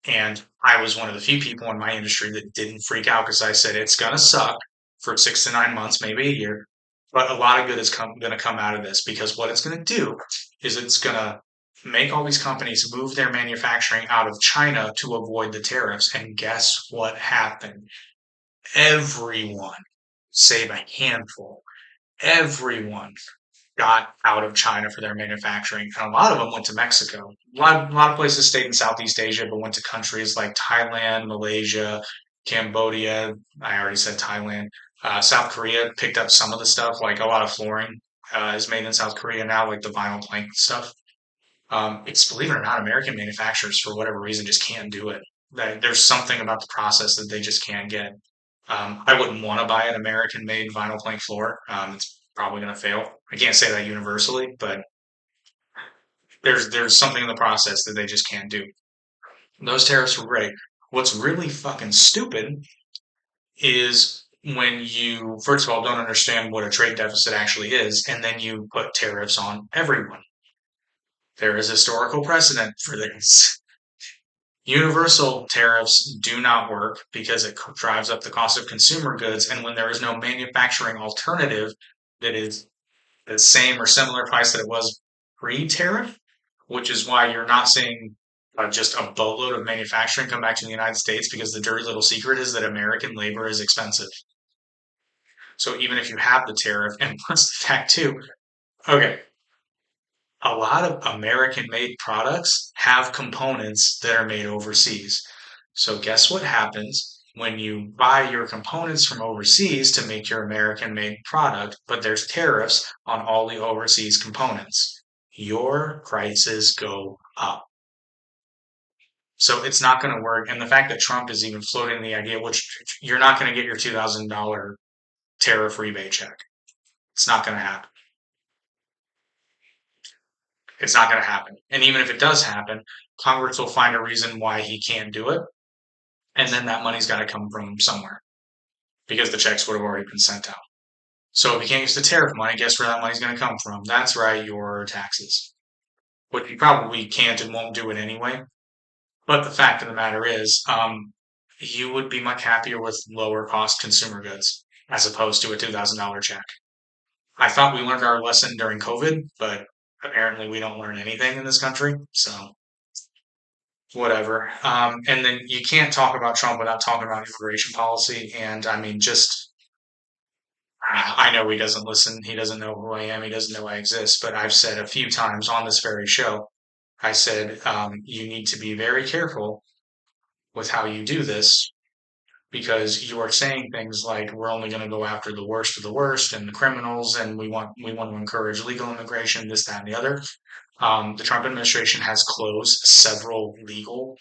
And I was one of the few people in my industry that didn't freak out because I said it's going to suck for 6 to 9 months, maybe a year. But a lot of good is going to come out of this because what it's going to do is it's going to make all these companies move their manufacturing out of China to avoid the tariffs. And guess what happened? Everyone, save a handful, everyone got out of China for their manufacturing. And a lot of them went to Mexico. A lot of places stayed in Southeast Asia, but went to countries like Thailand, Malaysia, Cambodia. I already said Thailand. South Korea picked up some of the stuff, like a lot of flooring is made in South Korea now, like the vinyl plank stuff. It's, believe it or not, American manufacturers, for whatever reason, just can't do it. There's something about the process that they just can't get. I wouldn't want to buy an American-made vinyl plank floor. It's probably going to fail. I can't say that universally, but there's something in the process that they just can't do. Those tariffs were great. What's really fucking stupid is when you, first of all, don't understand what a trade deficit actually is, and then you put tariffs on everyone. There is historical precedent for this. Universal tariffs do not work because it drives up the cost of consumer goods. And when there is no manufacturing alternative that is the same or similar price that it was pre-tariff, which is why you're not seeing just a boatload of manufacturing come back to the United States, because the dirty little secret is that American labor is expensive. So even if you have the tariff, and plus the fact too, okay, a lot of American-made products have components that are made overseas. So guess what happens when you buy your components from overseas to make your American-made product, but there's tariffs on all the overseas components? Your prices go up. So it's not going to work. And the fact that Trump is even floating the idea, which you're not going to get your $2,000 tariff rebate check. It's not going to happen. It's not going to happen. And even if it does happen, Congress will find a reason why he can't do it. And then that money's got to come from somewhere because the checks would have already been sent out. So if you can't use the tariff money, guess where that money's going to come from? That's right, your taxes. But you probably can't and won't do it anyway. But the fact of the matter is, you would be much happier with lower cost consumer goods as opposed to a $2,000 check. I thought we learned our lesson during COVID, but apparently we don't learn anything in this country. So whatever. And then you can't talk about Trump without talking about immigration policy. And I mean, I know he doesn't listen. He doesn't know who I am. He doesn't know I exist. But I've said a few times on this very show, I said, you need to be very careful with how you do this because you are saying things like we're only going to go after the worst of the worst and the criminals, and we want to encourage legal immigration, this, that, and the other. The Trump administration has closed several legal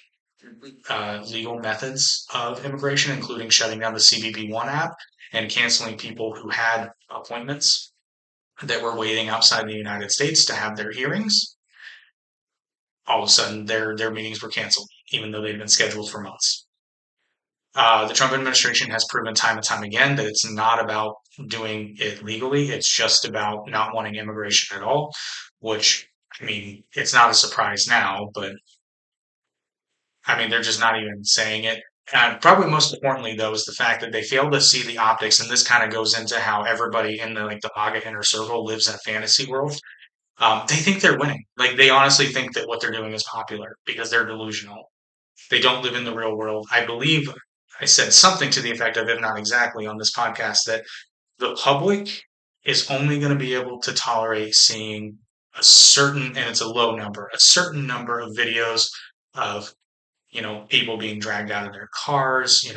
methods of immigration, including shutting down the CBP1 app and canceling people who had appointments that were waiting outside the United States to have their hearings. All of a sudden, their meetings were canceled, even though they'd been scheduled for months. The Trump administration has proven time and time again that it's not about doing it legally. It's just about not wanting immigration at all, which, I mean, it's not a surprise now, but I mean, they're just not even saying it. And probably most importantly, though, is the fact that they fail to see the optics, and this kind of goes into how everybody in the MAGA inner circle lives in a fantasy world. They think they're winning. Like they honestly think that what they're doing is popular because they're delusional. They don't live in the real world. I believe I said something to the effect of, if not exactly, on this podcast, that the public is only going to be able to tolerate seeing a certain, and it's a low number, a certain number of videos of people being dragged out of their cars,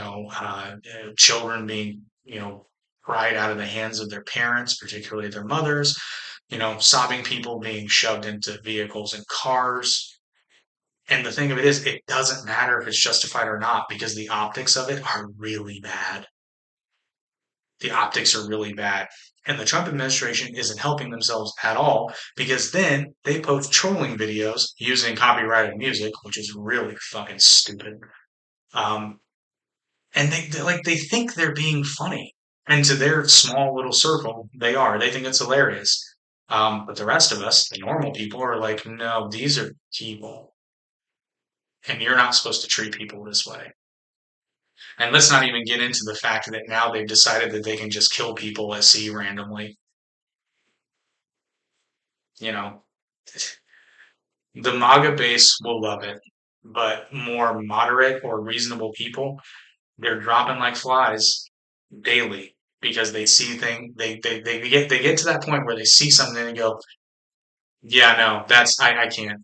children being, pried out of the hands of their parents, particularly their mothers, sobbing people being shoved into vehicles and cars. And the thing of it is, it doesn't matter if it's justified or not because the optics of it are really bad. The optics are really bad. And the Trump administration isn't helping themselves at all because then they post trolling videos using copyrighted music, which is really fucking stupid. Um, and they think they're being funny. And to their small little circle, they are. They think it's hilarious. But the rest of us, the normal people, are like, no, these are people. And you're not supposed to treat people this way. And let's not even get into the fact that now they've decided that they can just kill people at sea randomly. You know, the MAGA base will love it, but more moderate or reasonable people, they're dropping like flies daily because they see things. They get to that point where they see something and go, yeah, no, I can't.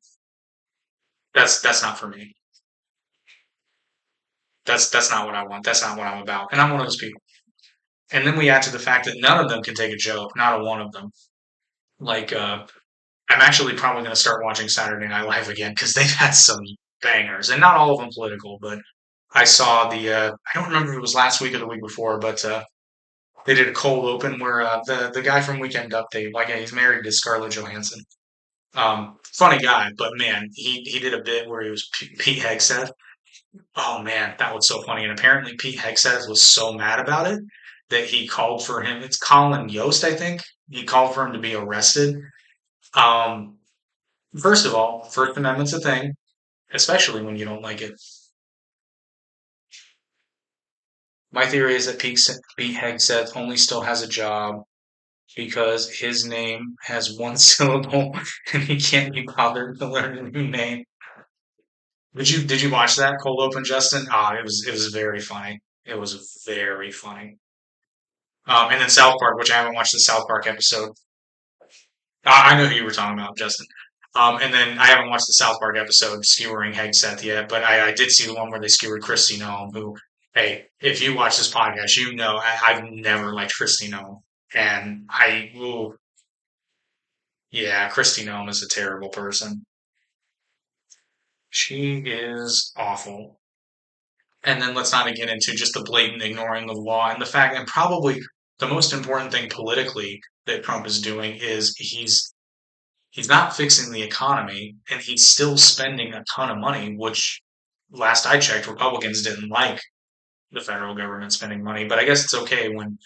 That's not for me. That's not what I want. That's not what I'm about. And I'm one of those people. And then we add to the fact that none of them can take a joke, not a one of them. Like, I'm actually probably going to start watching Saturday Night Live again because they've had some bangers, and not all of them political. But I saw I don't remember if it was last week or the week before, but they did a cold open where the guy from Weekend Update, like he's married to Scarlett Johansson. Funny guy, but man, he did a bit where he was Pete Hegseth. Oh man, that was so funny. And apparently Pete Hegseth was so mad about it that he called for him. It's Colin Yost, I think. He called for him to be arrested. Um, First of all, First Amendment's a thing, especially when you don't like it. My theory is that Pete Hegseth only still has a job because his name has one syllable and he can't be bothered to learn a new name. Did you watch that cold open, Justin? Ah, it was very funny. It was very funny. And then South Park, which I haven't watched the South Park episode. I know who you were talking about, Justin. And then I haven't watched the South Park episode skewering Hegseth yet, but I did see the one where they skewered Christy Nome, who, hey, if you watch this podcast, you know I've never liked Christy Nome. And ooh, yeah, Christy Nome is a terrible person. She is awful. And then let's not get into just the blatant ignoring the law and the fact, and probably the most important thing politically that Trump is doing is he's not fixing the economy and he's still spending a ton of money, which last I checked, Republicans didn't like the federal government spending money. But I guess it's okay when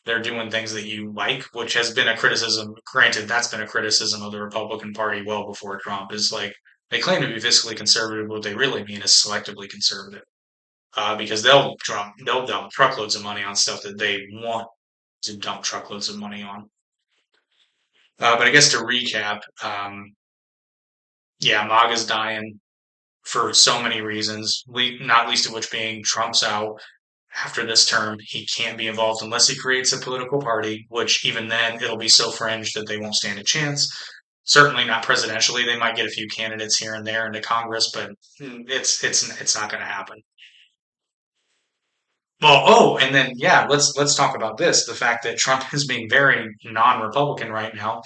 they're doing things that you like, which has been a criticism. Granted, that's been a criticism of the Republican Party well before Trump, is like they claim to be fiscally conservative. What they really mean is selectively conservative. Because they'll dump truckloads of money on stuff that they want to dump truckloads of money on. But I guess to recap, yeah, MAGA's dying for so many reasons, not least of which being Trump's out after this term. He can't be involved unless he creates a political party, which even then it'll be so fringe that they won't stand a chance. Certainly not presidentially. They might get a few candidates here and there into Congress, but it's not going to happen. Well, and then yeah, let's talk about this. The fact that Trump is being very non-Republican right now.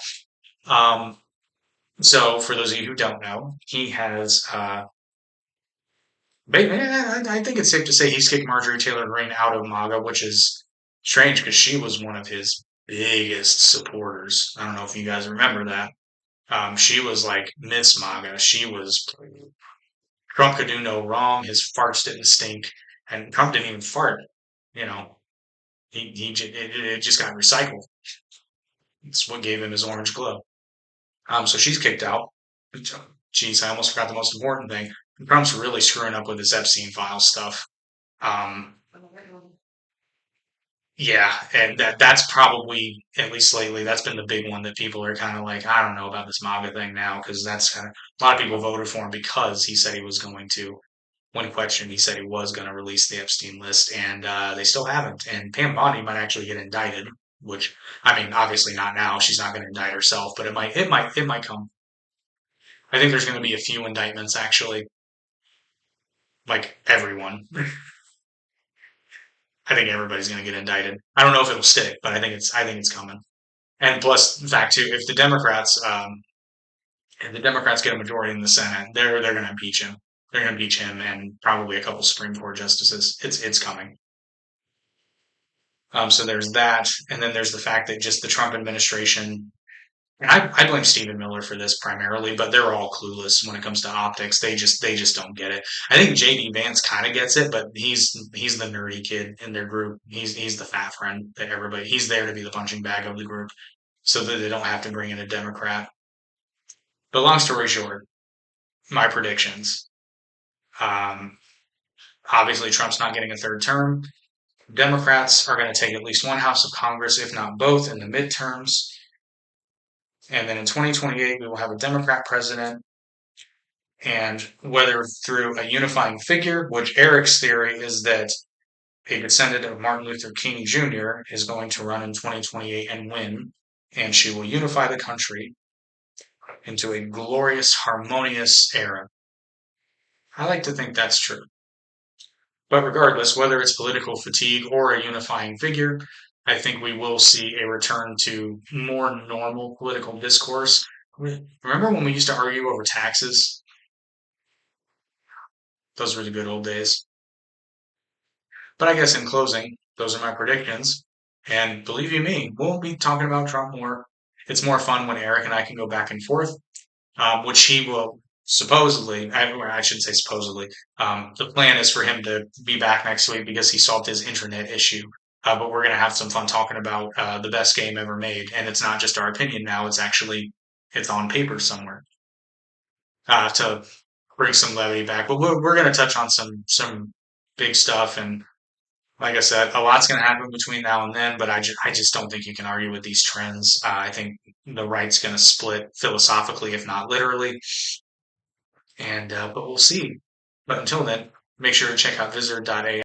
Um, so for those of you who don't know, he has I think it's safe to say he's kicked Marjorie Taylor Greene out of MAGA, which is strange because she was one of his biggest supporters. I don't know if you guys remember that. She was like Miss MAGA. She was Trump could do no wrong. His farts didn't stink, and Trump didn't even fart. You know, it just got recycled. It's what gave him his orange glow. So she's kicked out. Geez, I almost forgot the most important thing. Trump's really screwing up with his Epstein file stuff. Um, yeah, and that's probably, at least lately, that's been the big one that people are kind of like, I don't know about this MAGA thing now, because that's kind of a lot of people voted for him because he said he was going to. When questioned, he said he was going to release the Epstein list, and they still haven't. And Pam Bondi might actually get indicted, which I mean, obviously not now. She's not going to indict herself, but it might come. I think there's going to be a few indictments actually, like everyone. I think everybody's going to get indicted. I don't know if it'll stick, but I think it's coming. And plus, the fact too, if the Democrats get a majority in the Senate, they're going to impeach him. They're going to impeach him and probably a couple Supreme Court justices. It's coming. So there's that, and then there's the fact that just the Trump administration. And I blame Stephen Miller for this primarily, but they're all clueless when it comes to optics. They just don't get it. I think JD Vance kind of gets it, but he's the nerdy kid in their group. He's the fat friend that everybody. He's there to be the punching bag of the group, so that they don't have to bring in a Democrat. But long story short, my predictions. Um, Obviously, Trump's not getting a third term. Democrats are going to take at least one house of Congress, if not both, in the midterms. And then in 2028, we will have a Democrat president. And whether through a unifying figure, which Eric's theory is that a descendant of Martin Luther King Jr. is going to run in 2028 and win, and she will unify the country into a glorious, harmonious era. I like to think that's true. But regardless, whether it's political fatigue or a unifying figure, I think we will see a return to more normal political discourse. Remember when we used to argue over taxes? Those were the good old days. But I guess in closing, those are my predictions. And believe you me, we'll be talking about Trump more. It's more fun when Eric and I can go back and forth, which he will supposedly, I shouldn't say supposedly, the plan is for him to be back next week because he solved his internet issue. But we're going to have some fun talking about the best game ever made. And it's not just our opinion now, it's on paper somewhere to bring some levity back. But we're going to touch on some big stuff. And like I said, a lot's going to happen between now and then, but I just don't think you can argue with these trends. I think the right's going to split philosophically, if not literally. And but we'll see. But until then, make sure to check out visitor.ai